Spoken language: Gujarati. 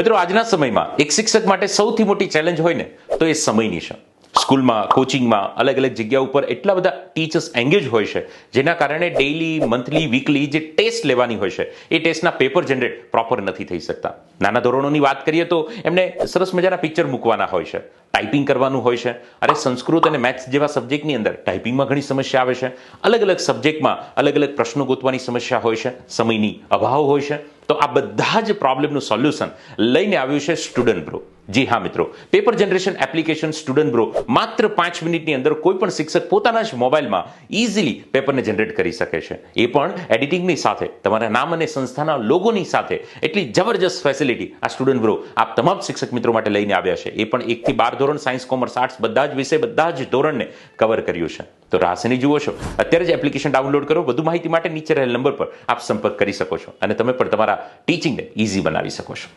મિત્રો, આજના સમયમાં એક શિક્ષક માટે સૌથી મોટી ચેલેન્જ હોય ને તો એ સમયની છે. સ્કૂલમાં, કોચિંગમાં, અલગ અલગ જગ્યા ઉપર એટલા બધા ટીચર્સ એંગેજ હોય છે, જેના કારણે ડેઇલી, મંથલી, વીકલી જે ટેસ્ટ લેવાની હોય છે એ ટેસ્ટના પેપર જનરેટ પ્રોપર નથી થઈ શકતા. નાના ધોરણોની વાત કરીએ તો એમને સરસ મજાના પિક્ચર મૂકવાના હોય છે, ટાઈપિંગ કરવાનું હોય છે. અરે, સંસ્કૃત અને મેથ્સ જેવા સબ્જેક્ટની અંદર ટાઈપિંગમાં ઘણી સમસ્યા આવે છે. અલગ અલગ સબ્જેક્ટમાં અલગ અલગ પ્રશ્નો ગોતવાની સમસ્યા હોય છે, સમયની અભાવ હોય છે. તો આ બધા જ પ્રોબ્લેમનું સોલ્યુશન લઈને આવ્યું છે સ્ટુડન્ટ બ્રો. જી હા મિત્રો, paper generation application student bro માત્ર 5 મિનિટની અંદર કોઈ પણ શિક્ષક પોતાના જ મોબાઈલમાં ઇઝીલી પેપરને જનરેટ કરી શકે છે, એ પણ એડિટિંગની સાથે, તમારા નામ અને સંસ્થાના લોગોની સાથે. એટલી જબરજસ્ત ફેસિલિટી આ સ્ટુડન્ટ બ્રો આપ તમામ શિક્ષક મિત્રો માટે લઈને આવ્યા છે. એ પણ 1 થી 12 ધોરણ, સાયન્સ, કોમર્સ, આર્ટ્સ બધા જ વિષય, બધા જ ધોરણને કવર કર્યું છે. તો રાસની જુઓ છો, અત્યારે જ એપ્લિકેશન ડાઉનલોડ કરો. વધુ માહિતી માટે નીચે રહેલ નંબર પર આપ સંપર્ક કરી શકો છો અને તમે પણ તમારા ટીચિંગને ઇઝી બનાવી શકો છો.